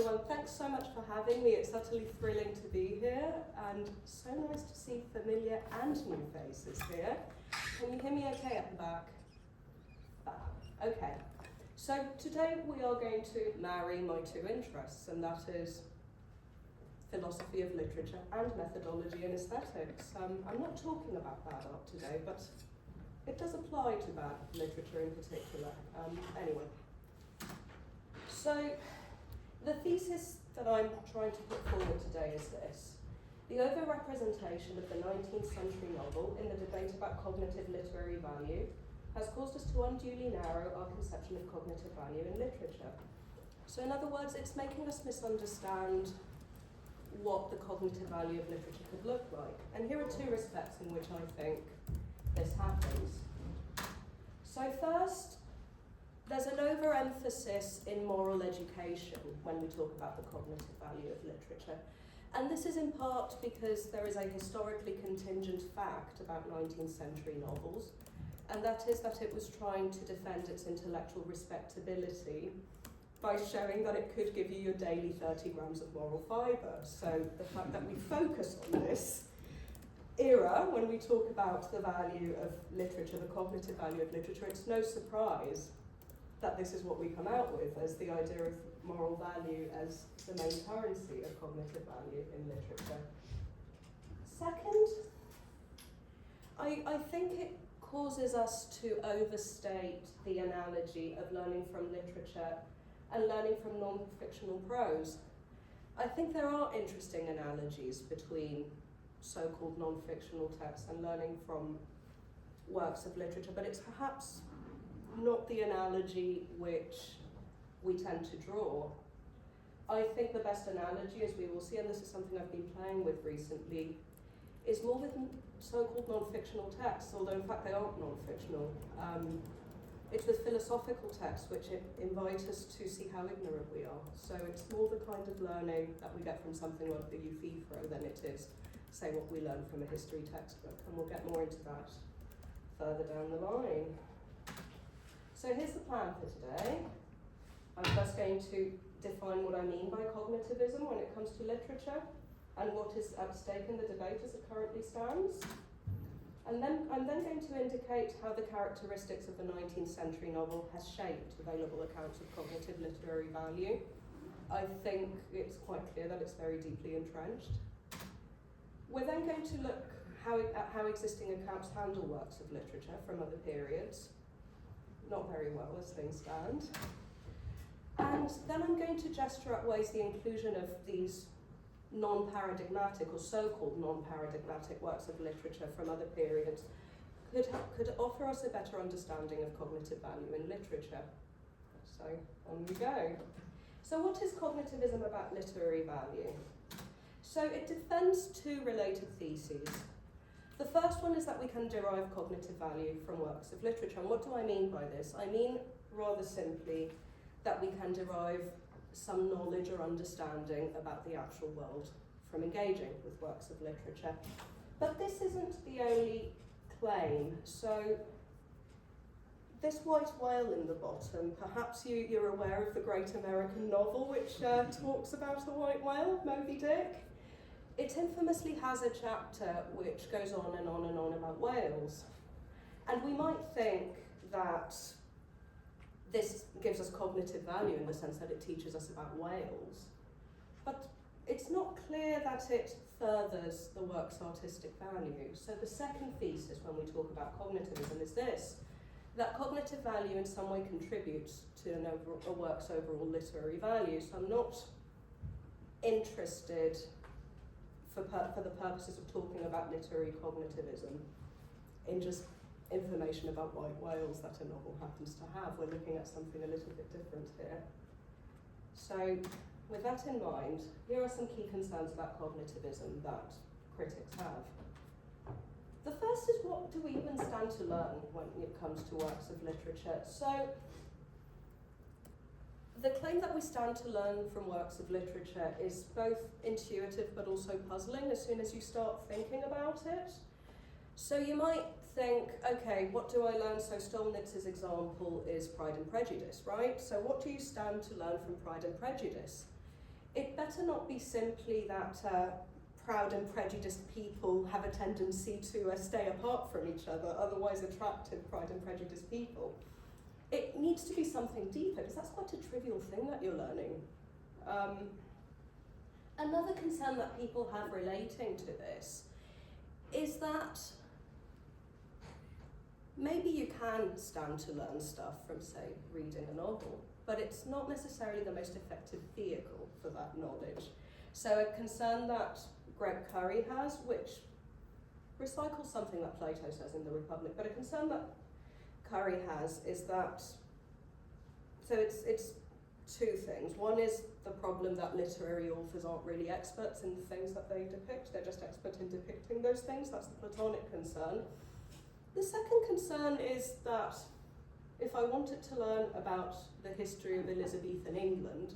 everyone. Thanks so much for having me. It's utterly thrilling to be here, and so nice to see familiar and new faces here. Can you hear me okay at the back? Okay. So today we are going to marry my two interests, and that is philosophy of literature and methodology and aesthetics. I'm not talking about bad art today, but it does apply to bad literature in particular. Anyway. So the thesis that I'm trying to put forward today is this. The overrepresentation of the 19th-century novel in the debate about cognitive literary value has caused us to unduly narrow our conception of cognitive value in literature. So in other words, it's making us misunderstand what the cognitive value of literature could look like. And here are two respects in which I think this happens. So first, there's an overemphasis in moral education when we talk about the cognitive value of literature. And this is in part because there is a historically contingent fact about 19th century novels, and that is that it was trying to defend its intellectual respectability by showing that it could give you your daily 30 grams of moral fibre. So the fact that we focus on this era when we talk about the value of literature, the cognitive value of literature, it's no surprise that this is what we come out with as the idea of moral value as the main currency of cognitive value in literature. Second, I think it causes us to overstate the analogy of learning from literature and learning from non-fictional prose. I think there are interesting analogies between so-called non-fictional texts and learning from works of literature, but it's perhaps not the analogy which we tend to draw. I think the best analogy, as we will see, and this is something I've been playing with recently, is more with so-called non-fictional texts, although in fact they aren't non-fictional. It's with philosophical texts which invite us to see how ignorant we are. So it's more the kind of learning that we get from something like the Eufephro than it is, say, what we learn from a history textbook, and we'll get more into that further down the line. So here's the plan for today. I'm first going to define what I mean by cognitivism when it comes to literature and what is at stake in the debate as it currently stands. And then I'm then going to indicate how the characteristics of the 19th century novel has shaped available accounts of cognitive literary value. I think it's quite clear that it's very deeply entrenched. We're then going to look at how existing accounts handle works of literature from other periods. Not very well as things stand. And then I'm going to gesture at ways the inclusion of these non-paradigmatic or so-called non-paradigmatic works of literature from other periods could offer us a better understanding of cognitive value in literature. So on we go. So what is cognitivism about literary value? So it defends two related theses. The first one is that we can derive cognitive value from works of literature. And what do I mean by this? I mean, rather simply, that we can derive some knowledge or understanding about the actual world from engaging with works of literature. But this isn't the only claim. So this white whale in the bottom, perhaps you're aware of the great American novel which talks about a white whale, Moby Dick. It infamously has a chapter which goes on and on and on about whales. And we might think that this gives us cognitive value in the sense that it teaches us about whales. But it's not clear that it furthers the work's artistic value. So the second thesis when we talk about cognitivism is this, that cognitive value in some way contributes to a work's overall literary value. So I'm not interested for the purposes of talking about literary cognitivism in just information about white whales that a novel happens to have. We're looking at something a little bit different here. So with that in mind, here are some key concerns about cognitivism that critics have. The first is, what do we even stand to learn when it comes to works of literature? So the claim that we stand to learn from works of literature is both intuitive but also puzzling as soon as you start thinking about it. So you might think, okay, what do I learn? So Stolnitz's example is Pride and Prejudice, right? So what do you stand to learn from Pride and Prejudice? it better not be simply that proud and prejudiced people have a tendency to stay apart from each other, otherwise attractive pride and prejudiced people. It needs to be something deeper, because that's quite a trivial thing that you're learning. Another concern that people have relating to this is that maybe you can stand to learn stuff from, say, reading a novel, but it's not necessarily the most effective vehicle for that knowledge. So a concern that Greg Curry has, which recycles something that Plato says in the Republic, but a concern that Curry has is that, so it's two things. One is the problem that literary authors aren't really experts in the things that they depict, they're just expert in depicting those things, that's the Platonic concern. The second concern is that if I wanted to learn about the history of Elizabethan England,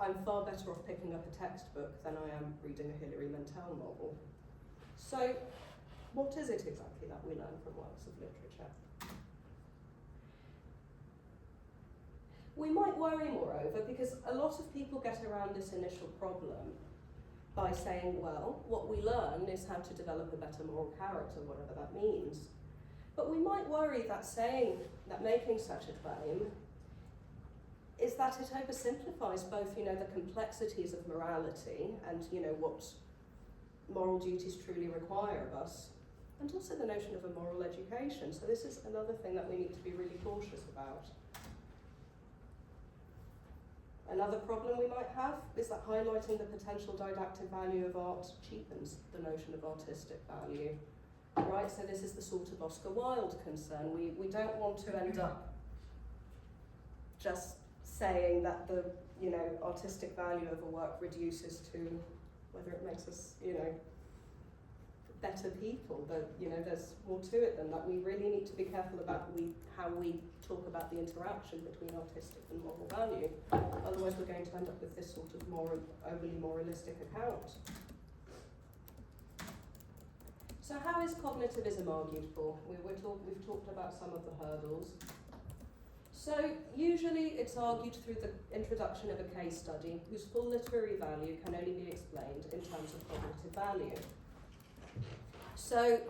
I'm far better off picking up a textbook than I am reading a Hilary Mantel novel. So, what is it exactly that we learn from works of literature? We might worry, moreover, because a lot of people get around this initial problem by saying, well, what we learn is how to develop a better moral character, whatever that means. But we might worry that making such a claim is that it oversimplifies both, the complexities of morality and, what moral duties truly require of us, and also the notion of a moral education. So this is another thing that we need to be really cautious about. Another problem we might have is that highlighting the potential didactic value of art cheapens the notion of artistic value. Right, so this is the sort of Oscar Wilde concern. We don't want to end up just saying that the artistic value of a work reduces to whether it makes us better people. But there's more to it than that. We really need to be careful about how we talk about the interaction between artistic and moral value. Otherwise, we're going to end up with this sort of overly moralistic account. So how is cognitivism argued for? We've talked about some of the hurdles. So usually it's argued through the introduction of a case study whose full literary value can only be explained in terms of cognitive value. So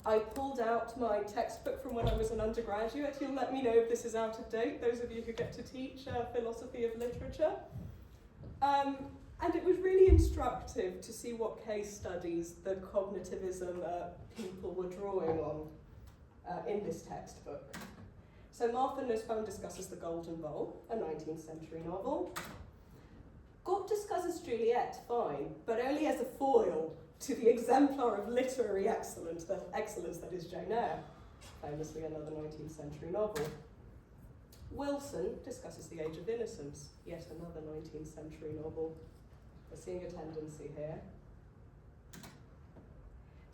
I pulled out my textbook from when I was an undergraduate. You'll let me know if this is out of date, those of you who get to teach philosophy of literature. And it was really instructive to see what case studies the cognitivism people were drawing on in this textbook. So Martha Nussbaum discusses The Golden Bowl, a 19th-century novel. Gott discusses Juliet, fine, but only as a foil to the exemplar of literary excellence that is Jane Eyre, famously another 19th-century novel. Wilson discusses The Age of Innocence, yet another 19th-century novel. We're seeing a tendency here.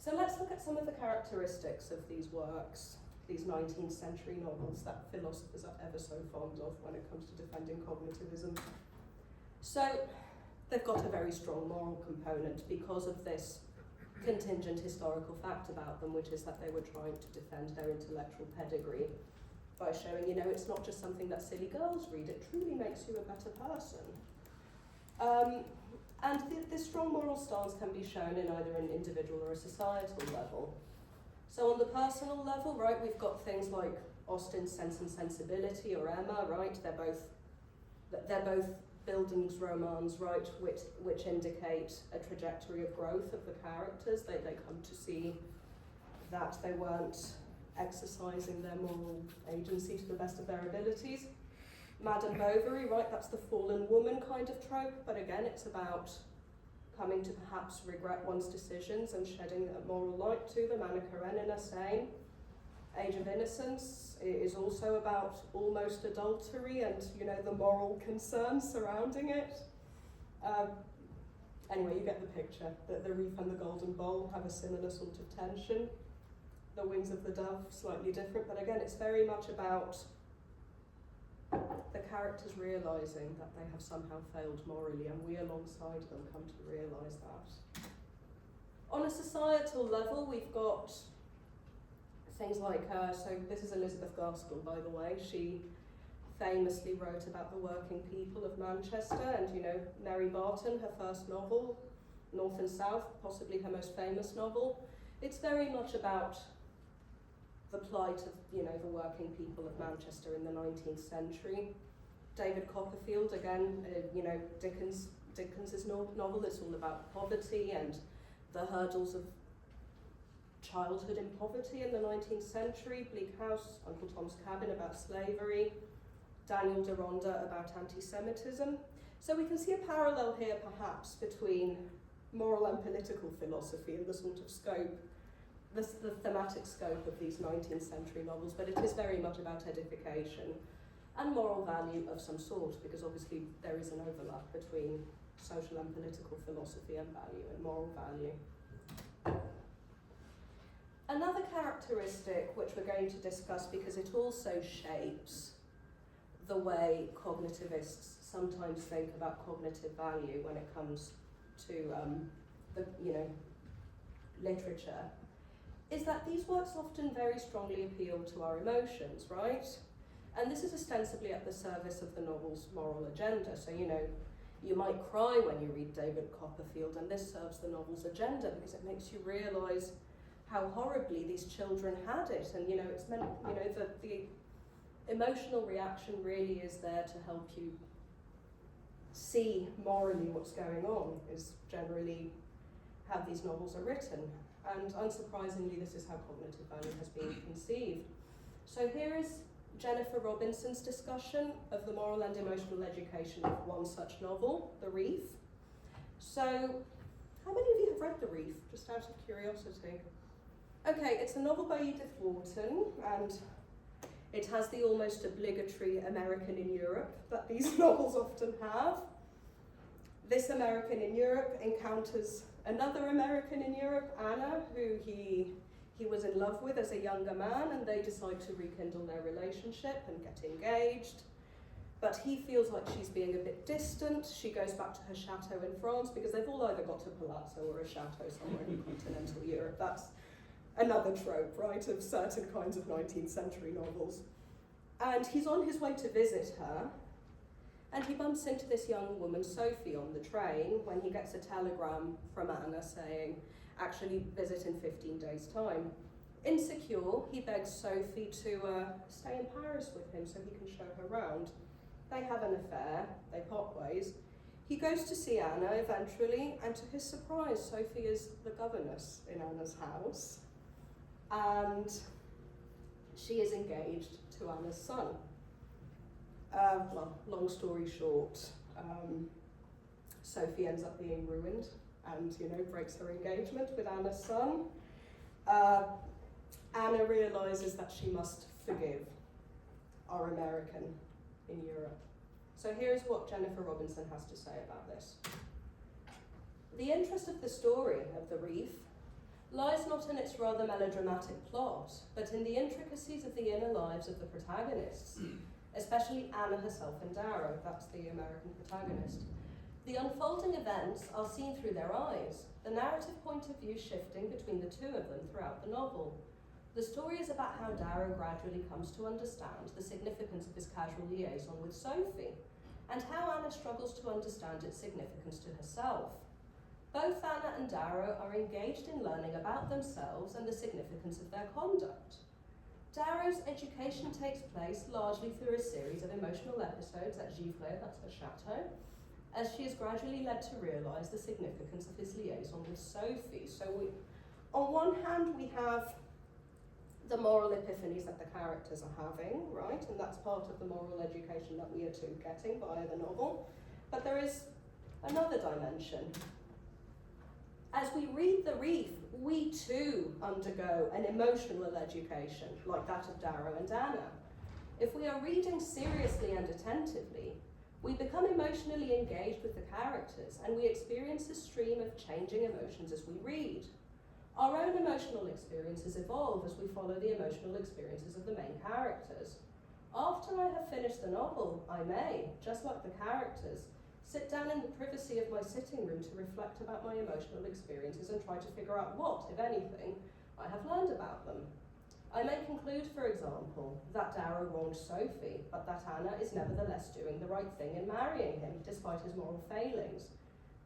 So let's look at some of the characteristics of these works, these 19th century novels that philosophers are ever so fond of when it comes to defending cognitivism. So they've got a very strong moral component because of this contingent historical fact about them, which is that they were trying to defend their intellectual pedigree by showing, it's not just something that silly girls read, it truly makes you a better person. And this strong moral stance can be shown in either an individual or a societal level. So on the personal level, right, we've got things like Austen's Sense and Sensibility, or Emma, right? They're both Bildungsromans, right, which indicate a trajectory of growth of the characters. They come to see that they weren't exercising their moral agency to the best of their abilities. Madame Bovary, right, that's the fallen woman kind of trope, but again, it's about coming to perhaps regret one's decisions and shedding a moral light to them. Anna Karenina, same. Age of Innocence is also about almost adultery and, the moral concerns surrounding it. Anyway, you get the picture. The Reef and the Golden Bowl have a similar sort of tension. The Wings of the Dove, slightly different, but again, it's very much about the characters realising that they have somehow failed morally, and we alongside them come to realise that. On a societal level, we've got things like, so this is Elizabeth Gaskell, by the way. She famously wrote about the working people of Manchester, and you know, Mary Barton, her first novel, North and South, possibly her most famous novel. It's very much about the plight of, you know, the working people of Manchester in the 19th century. David Copperfield, again, you know, Dickens's novel, it's all about poverty and the hurdles of childhood in poverty in the 19th century. Bleak House, Uncle Tom's Cabin about slavery, Daniel Deronda about anti-Semitism. So we can see a parallel here perhaps between moral and political philosophy and the sort of scope, the thematic scope of these 19th century novels, but it is very much about edification and moral value of some sort, because obviously there is an overlap between social and political philosophy and value and moral value. Another characteristic which we're going to discuss, because it also shapes the way cognitivists sometimes think about cognitive value when it comes to the, you know, literature, is that these works often very strongly appeal to our emotions, right? And this is ostensibly at the service of the novel's moral agenda. So, you know, you might cry when you read David Copperfield, and this serves the novel's agenda because it makes you realise how horribly these children had it. And, you know, it's meant, you know, the emotional reaction really is there to help you see morally what's going on, is generally how these novels are written. And unsurprisingly, this is how cognitive value has been conceived. So here is Jennifer Robinson's discussion of the moral and emotional education of one such novel, The Reef. So, how many of you have read The Reef, just out of curiosity? Okay, it's a novel by Edith Wharton, and it has the almost obligatory American in Europe that these novels often have. This American in Europe encounters another American in Europe, Anna, who he was in love with as a younger man, and they decide to rekindle their relationship and get engaged. But he feels like she's being a bit distant. She goes back to her chateau in France, because they've all either got a palazzo or a chateau somewhere in continental Europe. That's another trope, right, of certain kinds of 19th century novels. And he's on his way to visit her, and he bumps into this young woman, Sophie, on the train when he gets a telegram from Anna saying, actually visit in 15 days' time. Insecure, he begs Sophie to stay in Paris with him so he can show her around. They have an affair, they part ways. He goes to see Anna eventually, and to his surprise, Sophie is the governess in Anna's house, and she is engaged to Anna's son. Well, long story short, Sophie ends up being ruined and, you know, breaks her engagement with Anna's son. Anna realises that she must forgive our American in Europe. So here's what Jennifer Robinson has to say about this. The interest of the story of The Reef lies not in its rather melodramatic plot, but in the intricacies of the inner lives of the protagonists, especially Anna herself and Darrow, that's the American protagonist. The unfolding events are seen through their eyes, the narrative point of view shifting between the two of them throughout the novel. The story is about how Darrow gradually comes to understand the significance of his casual liaison with Sophie, and how Anna struggles to understand its significance to herself. Both Anna and Darrow are engaged in learning about themselves and the significance of their conduct. Darrow's education takes place largely through a series of emotional episodes at Givray, that's her chateau, as she is gradually led to realise the significance of his liaison with Sophie. So on one hand, we have the moral epiphanies that the characters are having, right? And that's part of the moral education that we are too getting via the novel. But there is another dimension. As we read The Reef, we too undergo an emotional education, like that of Darrow and Anna. If we are reading seriously and attentively, we become emotionally engaged with the characters, and we experience a stream of changing emotions as we read. Our own emotional experiences evolve as we follow the emotional experiences of the main characters. After I have finished the novel, I may, just like the characters, sit down in the privacy of my sitting room to reflect about my emotional experiences and try to figure out what, if anything, I have learned about them. I may conclude, for example, that Darrow wronged Sophie, but that Anna is nevertheless doing the right thing in marrying him, despite his moral failings.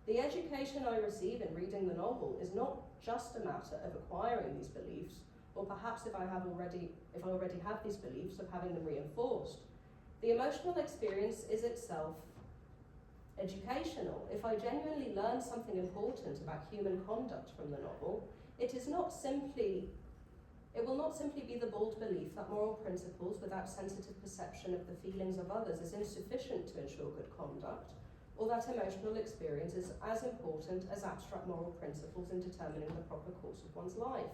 The education I receive in reading the novel is not just a matter of acquiring these beliefs, or perhaps if I already have these beliefs, of having them reinforced. The emotional experience is itself educational. If I genuinely learn something important about human conduct from the novel, it will not simply be the bold belief that moral principles without sensitive perception of the feelings of others is insufficient to ensure good conduct, or that emotional experience is as important as abstract moral principles in determining the proper course of one's life.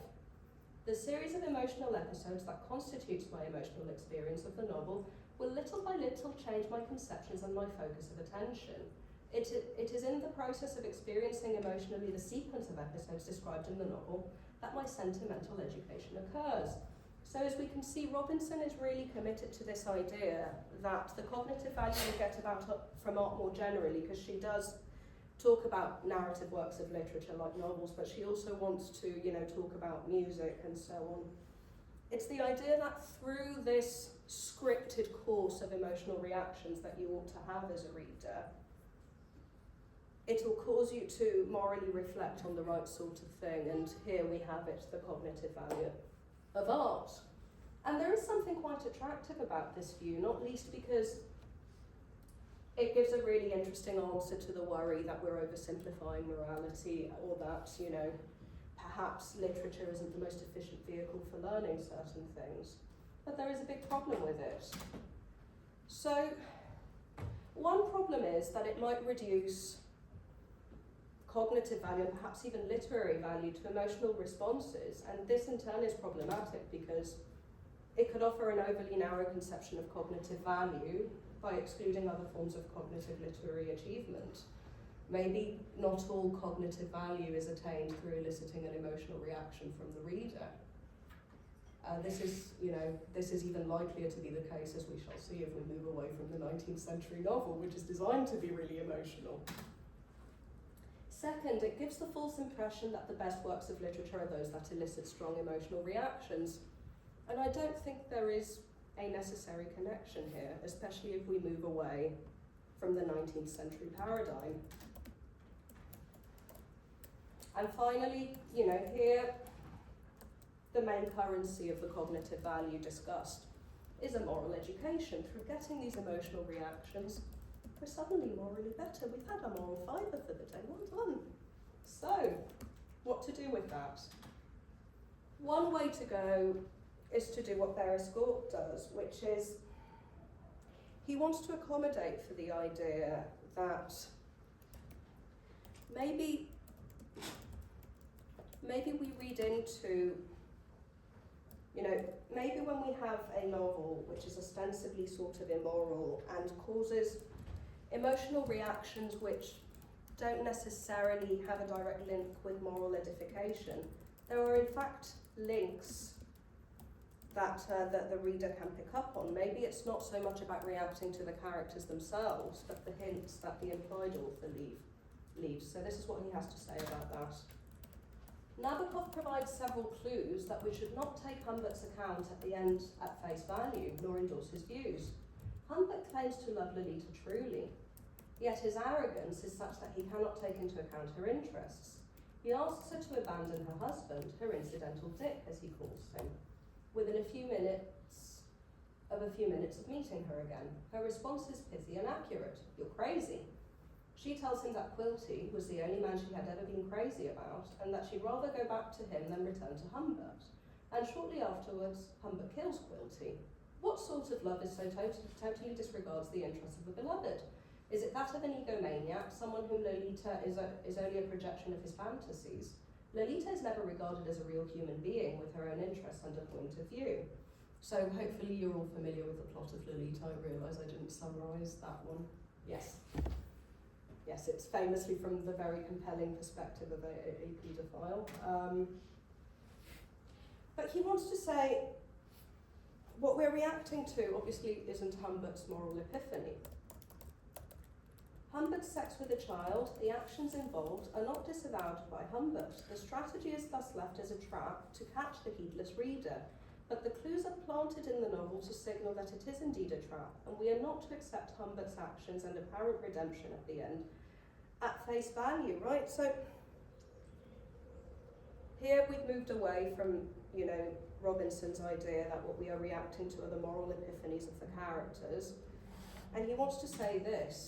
The series of emotional episodes that constitutes my emotional experience of the novel will little by little change my conceptions and my focus of attention. It is in the process of experiencing emotionally the sequence of episodes described in the novel that my sentimental education occurs. So as we can see, Robinson is really committed to this idea that the cognitive value we get from art more generally, because she does talk about narrative works of literature like novels, but she also wants to, talk about music and so on. It's the idea that through this scripted course of emotional reactions that you ought to have as a reader, it'll cause you to morally reflect on the right sort of thing, and here we have it, the cognitive value of art. And there is something quite attractive about this view, not least because it gives a really interesting answer to the worry that we're oversimplifying morality, or that, perhaps literature isn't the most efficient vehicle for learning certain things. But there is a big problem with it. So, one problem is that it might reduce cognitive value and perhaps even literary value to emotional responses, and this in turn is problematic because it could offer an overly narrow conception of cognitive value by excluding other forms of cognitive literary achievement. Maybe not all cognitive value is attained through eliciting an emotional reaction from the reader. This is even likelier to be the case, as we shall see, if we move away from the 19th-century novel, which is designed to be really emotional. Second, it gives the false impression that the best works of literature are those that elicit strong emotional reactions. And I don't think there is a necessary connection here, especially if we move away from the 19th century paradigm. And finally, here, the main currency of the cognitive value discussed is a moral education. Through getting these emotional reactions, we're suddenly morally better. We've had a moral fibre for the day. Well done. So, what to do with that? One way to go is to do what Beresford does, which is he wants to accommodate for the idea that maybe we read into, maybe when we have a novel which is ostensibly sort of immoral and causes emotional reactions which don't necessarily have a direct link with moral edification, there are in fact links that the reader can pick up on. Maybe it's not so much about reacting to the characters themselves, but the hints that the implied author leaves. So this is what he has to say about that. Nabokov provides several clues that we should not take Humbert's account at the end at face value, nor endorse his views. Humbert claims to love Lolita truly, yet his arrogance is such that he cannot take into account her interests. He asks her to abandon her husband, her incidental dick, as he calls him, within a few minutes of meeting her again. Her response is pithy and accurate. You're crazy. She tells him that Quilty was the only man she had ever been crazy about, and that she'd rather go back to him than return to Humbert. And shortly afterwards, Humbert kills Quilty. What sort of love is so totally disregards the interests of a beloved? Is it that of an egomaniac, someone whom Lolita is only a projection of his fantasies? Lolita is never regarded as a real human being with her own interests and a point of view. So hopefully you're all familiar with the plot of Lolita. I realise I didn't summarise that one. Yes. Yes, it's famously from the very compelling perspective of a paedophile. But he wants to say, what we're reacting to obviously isn't Humbert's moral epiphany. Humbert's sex with a child, the actions involved, are not disavowed by Humbert. The strategy is thus left as a trap to catch the heedless reader. but the clues are planted in the novel to signal that it is indeed a trap, and we are not to accept Humbert's actions and apparent redemption at the end at face value, right? So here we've moved away from, you know, Robinson's idea that what we are reacting to are the moral epiphanies of the characters, and he wants to say this: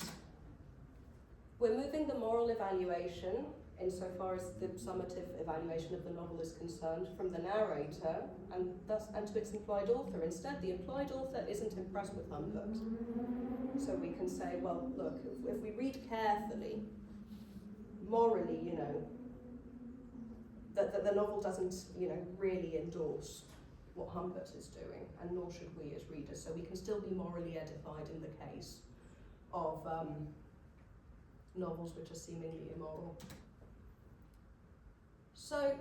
we're moving the moral evaluation, insofar as the summative evaluation of the novel is concerned, from the narrator and to its implied author. Instead, the implied author isn't impressed with Humbert. So we can say, well, look, if we read carefully, morally, you know, that the novel doesn't, you know, really endorse what Humbert is doing, and nor should we as readers. So we can still be morally edified in the case of novels which are seemingly immoral. So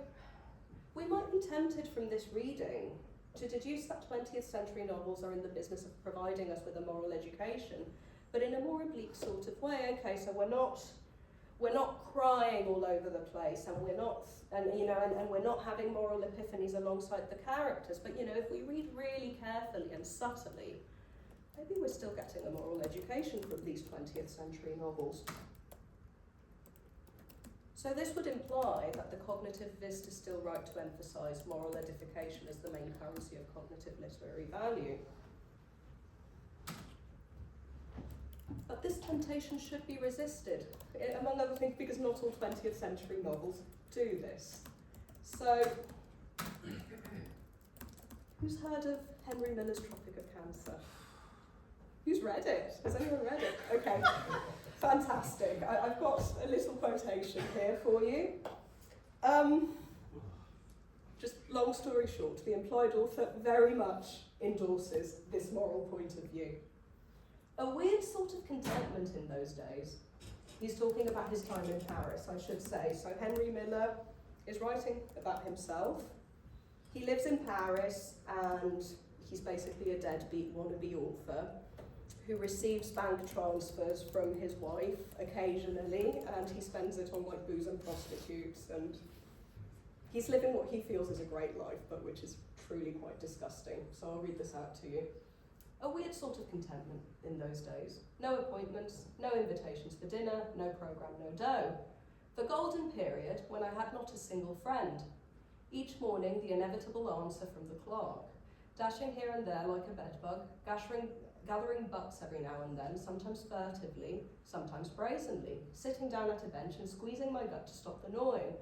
we might be tempted from this reading to deduce that 20th century novels are in the business of providing us with a moral education, but in a more oblique sort of way. Okay, so we're not crying all over the place, and we're not, and you know, and we're not having moral epiphanies alongside the characters. But you know, if we read really carefully and subtly, maybe we're still getting a moral education from these 20th century novels. So this would imply that the cognitivist is still right to emphasise moral edification as the main currency of cognitive literary value. But this temptation should be resisted, among other things because not all 20th century novels do this. So, who's heard of Henry Miller's Tropic of Cancer? Who's read it? Has anyone read it? Okay, fantastic. I've got a little quotation here for you. Just long story short, the implied author very much endorses this moral point of view. A weird sort of contentment in those days. He's talking about his time in Paris, I should say. So Henry Miller is writing about himself. He lives in Paris, and he's basically a deadbeat wannabe author who receives bank transfers from his wife occasionally, and he spends it on like booze and prostitutes, and he's living what he feels is a great life, but which is truly quite disgusting. So I'll read this out to you. A weird sort of contentment in those days. No appointments, no invitations for dinner, no programme, no dough. The golden period when I had not a single friend. Each morning the inevitable answer from the clerk, dashing here and there like a bedbug, gathering bucks every now and then, sometimes furtively, sometimes brazenly, sitting down at a bench and squeezing my gut to stop the gnawing,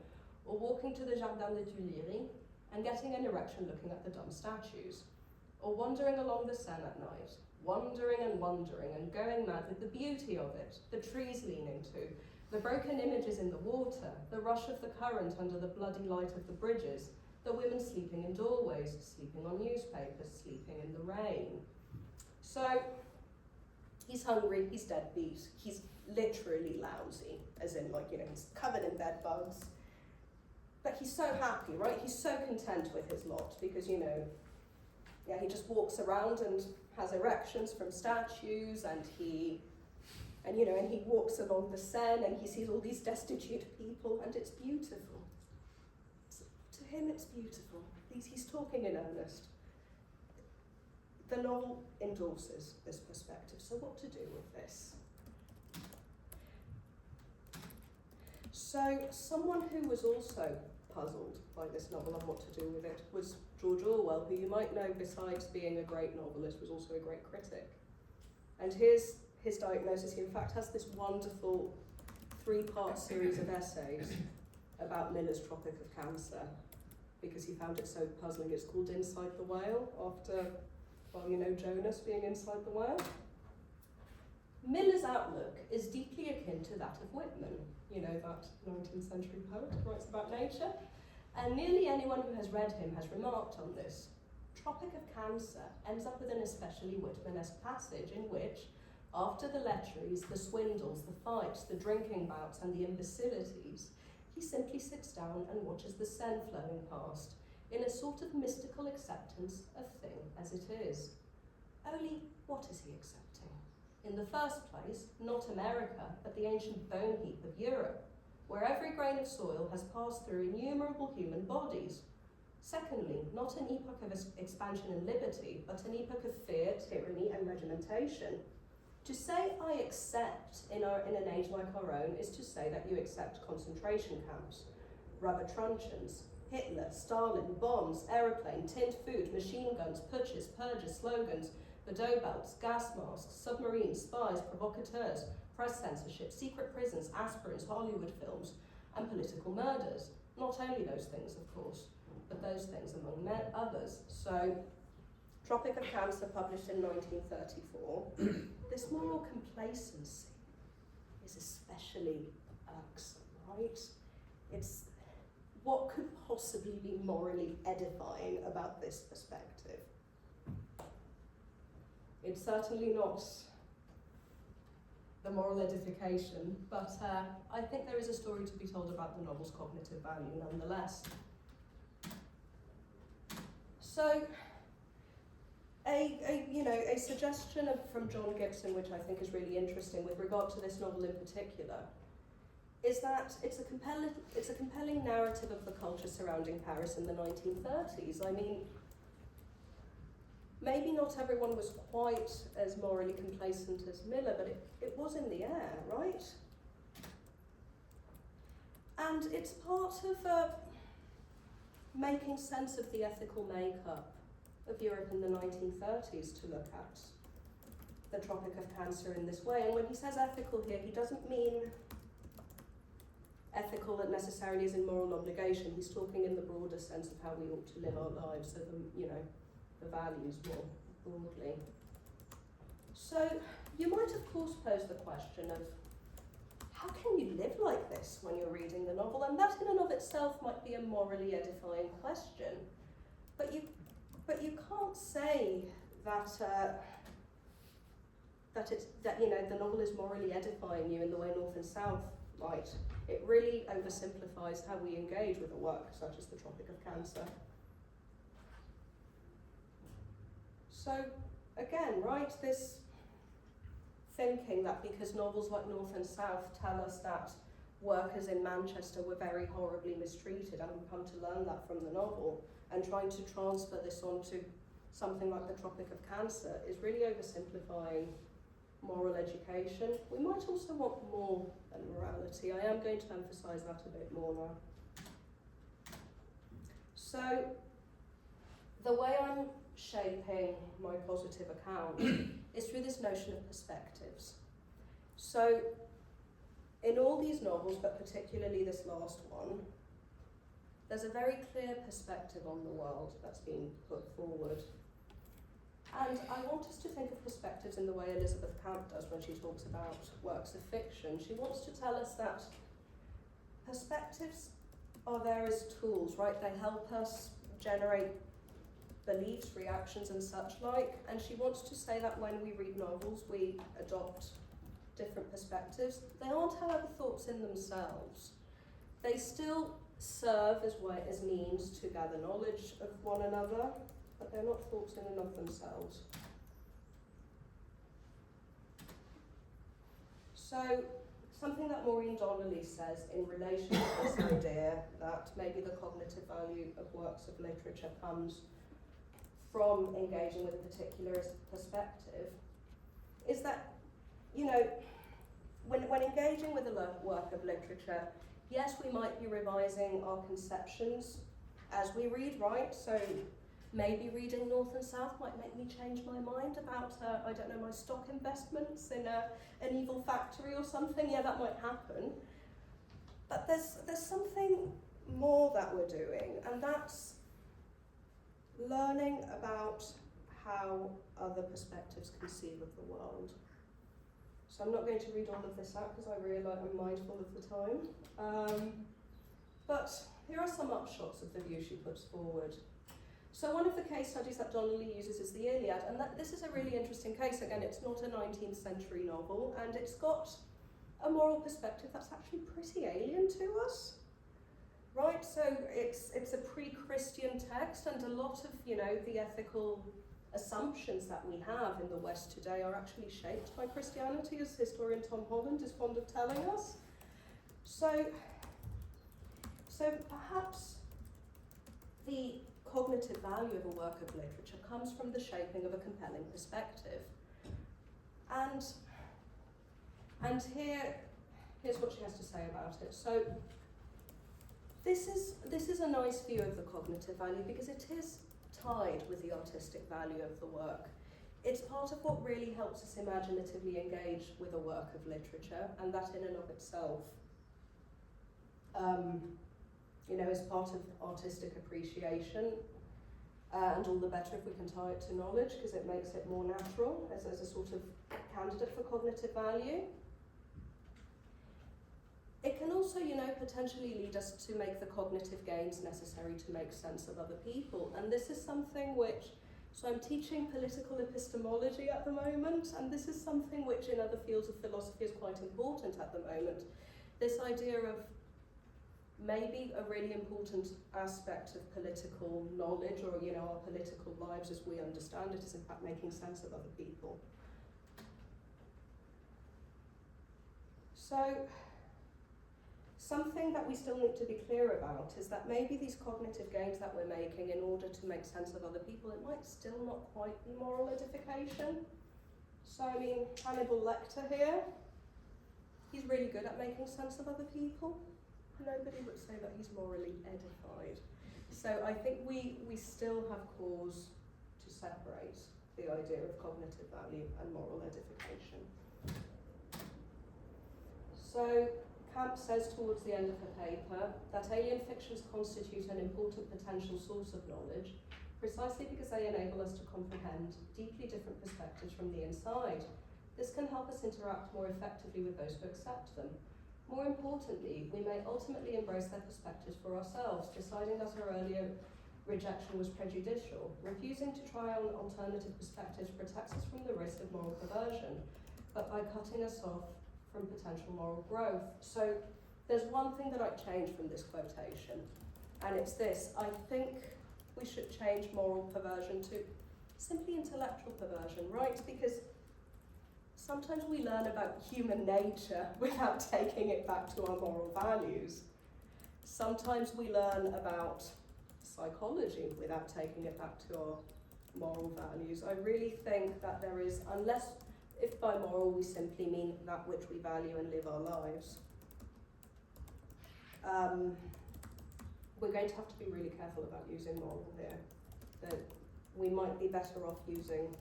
or walking to the Jardin des Tuileries and getting an erection looking at the dumb statues, or wandering along the Seine at night, wondering and going mad with the beauty of it, the trees leaning to, the broken images in the water, the rush of the current under the bloody light of the bridges, the women sleeping in doorways, sleeping on newspapers, sleeping in the rain. So, he's hungry, he's deadbeat, he's literally lousy, as in, like, you know, he's covered in bed bugs. But he's so happy, right? He's so content with his lot because, you know, yeah, he just walks around and has erections from statues, and he walks along the Seine and he sees all these destitute people, and it's beautiful. To him, it's beautiful. He's talking in earnest. The novel endorses this perspective. So what to do with this? So someone who was also puzzled by this novel and what to do with it was George Orwell, who you might know, besides being a great novelist, was also a great critic. And here's his diagnosis. He in fact has this wonderful 3-part series of essays about Miller's Tropic of Cancer, because he found it so puzzling. It's called Inside the Whale, after, well, you know, Jonas being inside the whale. Miller's outlook is deeply akin to that of Whitman, you know, that 19th century poet who writes about nature. And nearly anyone who has read him has remarked on this. Tropic of Cancer ends up with an especially Whitmanesque passage in which, after the lecheries, the swindles, the fights, the drinking bouts, and the imbecilities, he simply sits down and watches the Seine flowing past, in a sort of mystical acceptance of thing as it is. Only, what is he accepting? In the first place, not America, but the ancient bone heap of Europe, where every grain of soil has passed through innumerable human bodies. Secondly, not an epoch of expansion and liberty, but an epoch of fear, tyranny, and regimentation. To say I accept in an age like our own is to say that you accept concentration camps, rubber truncheons, Hitler, Stalin, bombs, aeroplane, tinned food, machine guns, putschs, purges, slogans, Bordeaux belts, gas masks, submarines, spies, provocateurs, press censorship, secret prisons, aspirins, Hollywood films, and political murders. Not only those things, of course, but those things among others. So, Tropic of Cancer, published in 1934, this moral complacency is especially irksome, right? It's what could possibly be morally edifying about this perspective? It's certainly not the moral edification, but I think there is a story to be told about the novel's cognitive value nonetheless. So, a suggestion from John Gibson, which I think is really interesting with regard to this novel in particular, is that it's a compelling narrative of the culture surrounding Paris in the 1930s. I mean, maybe not everyone was quite as morally complacent as Miller, but it was in the air, right? And it's part of making sense of the ethical makeup of Europe in the 1930s to look at the Tropic of Cancer in this way. And when he says ethical here, he doesn't mean ethical that necessarily is in moral obligation. He's talking in the broader sense of how we ought to live our lives, so the values more broadly. So you might of course pose the question of how can you live like this when you're reading the novel? And that in and of itself might be a morally edifying question. But you can't say that the novel is morally edifying you in the way North and South might. It really oversimplifies how we engage with a work such as The Tropic of Cancer. So again, right, this thinking that because novels like North and South tell us that workers in Manchester were very horribly mistreated, and we've come to learn that from the novel, and trying to transfer this onto something like The Tropic of Cancer is really oversimplifying moral education. We might also want more than morality. I am going to emphasise that a bit more now. So, the way I'm shaping my positive account is through this notion of perspectives. So, in all these novels, but particularly this last one, there's a very clear perspective on the world that's being put forward. And I want us to think of perspectives in the way Elizabeth Camp does when she talks about works of fiction. She wants to tell us that perspectives are there as tools, right? They help us generate beliefs, reactions, and such like. And she wants to say that when we read novels, we adopt different perspectives. They aren't, however, thoughts in themselves. They still serve as means to gather knowledge of one another, but they're not thoughts in and of themselves. So, something that Maureen Donnelly says in relation to this idea that maybe the cognitive value of works of literature comes from engaging with a particular perspective is that, when engaging with a work of literature, yes, we might be revising our conceptions as we read, right? So maybe reading North and South might make me change my mind about, my stock investments in an evil factory or something. Yeah, that might happen. But there's something more that we're doing, and that's learning about how other perspectives conceive of the world. So I'm not going to read all of this out because I realise I'm mindful of the time. But here are some upshots of the view she puts forward. So one of the case studies that Donnelly uses is the Iliad, and this is a really interesting case. Again, it's not a 19th century novel, and it's got a moral perspective that's actually pretty alien to us. Right, so it's a pre-Christian text, and a lot of, the ethical assumptions that we have in the West today are actually shaped by Christianity, as historian Tom Holland is fond of telling us. So perhaps the cognitive value of a work of literature comes from the shaping of a compelling perspective. And here's what she has to say about it. So this is a nice view of the cognitive value because it is tied with the artistic value of the work. It's part of what really helps us imaginatively engage with a work of literature, and that in and of itself is part of artistic appreciation, and all the better if we can tie it to knowledge because it makes it more natural as a sort of candidate for cognitive value. It can also, potentially lead us to make the cognitive gains necessary to make sense of other people, and this is something which, so I'm teaching political epistemology at the moment, and this is something which in other fields of philosophy is quite important at the moment. This idea of maybe a really important aspect of political knowledge, or our political lives as we understand it, is in fact making sense of other people. So something that we still need to be clear about is that maybe these cognitive gains that we're making in order to make sense of other people, it might still not quite be moral edification. So Hannibal Lecter here, he's really good at making sense of other people. Nobody would say that he's morally edified. So I think we still have cause to separate the idea of cognitive value and moral edification. So Camp says towards the end of her paper that alien fictions constitute an important potential source of knowledge precisely because they enable us to comprehend deeply different perspectives from the inside. This can help us interact more effectively with those who accept them. More importantly, we may ultimately embrace their perspectives for ourselves, deciding that our earlier rejection was prejudicial. Refusing to try on alternative perspectives protects us from the risk of moral perversion, but by cutting us off from potential moral growth. So there's one thing that I'd change from this quotation, and it's this. I think we should change moral perversion to simply intellectual perversion, right? Because sometimes we learn about human nature without taking it back to our moral values. Sometimes we learn about psychology without taking it back to our moral values. I really think that there is, if by moral we simply mean that which we value and live our lives, we're going to have to be really careful about using moral here. That we might be better off using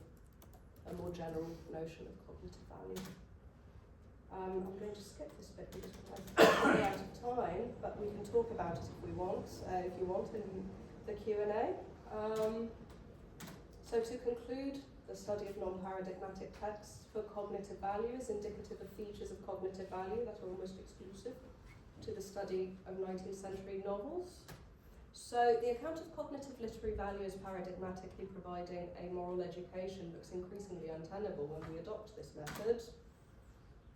a more general notion of cognitive value. I'm going to skip this bit because we're running out of time, but we can talk about it if you want, in the Q&A. So to conclude, the study of non-paradigmatic texts for cognitive value is indicative of features of cognitive value that are almost exclusive to the study of 19th-century novels. So the account of cognitive literary value as paradigmatically providing a moral education looks increasingly untenable when we adopt this method.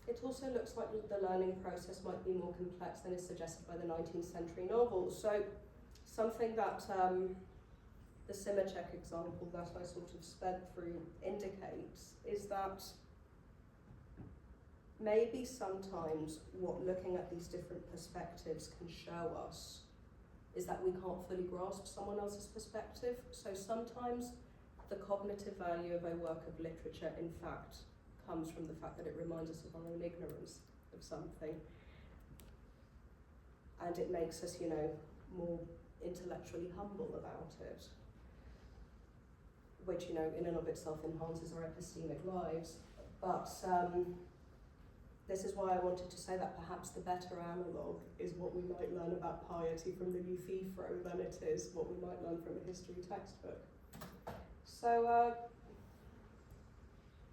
It also looks like the learning process might be more complex than is suggested by the 19th-century novels. So something that the Simacek example that I sort of sped through indicates is that maybe sometimes what looking at these different perspectives can show us is that we can't fully grasp someone else's perspective. So sometimes the cognitive value of a work of literature, in fact, comes from the fact that it reminds us of our own ignorance of something. And it makes us, more intellectually humble about it, which, in and of itself enhances our epistemic lives. But this is why I wanted to say that perhaps the better analogue is what we might learn about piety from the Euthyphro than it is what we might learn from a history textbook. So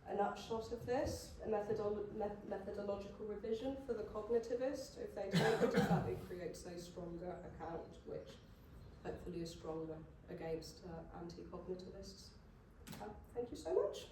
an upshot of this, a methodological revision for the cognitivist, if they take it, that it creates a stronger account, which hopefully is stronger against anti-cognitivists. Thank you so much.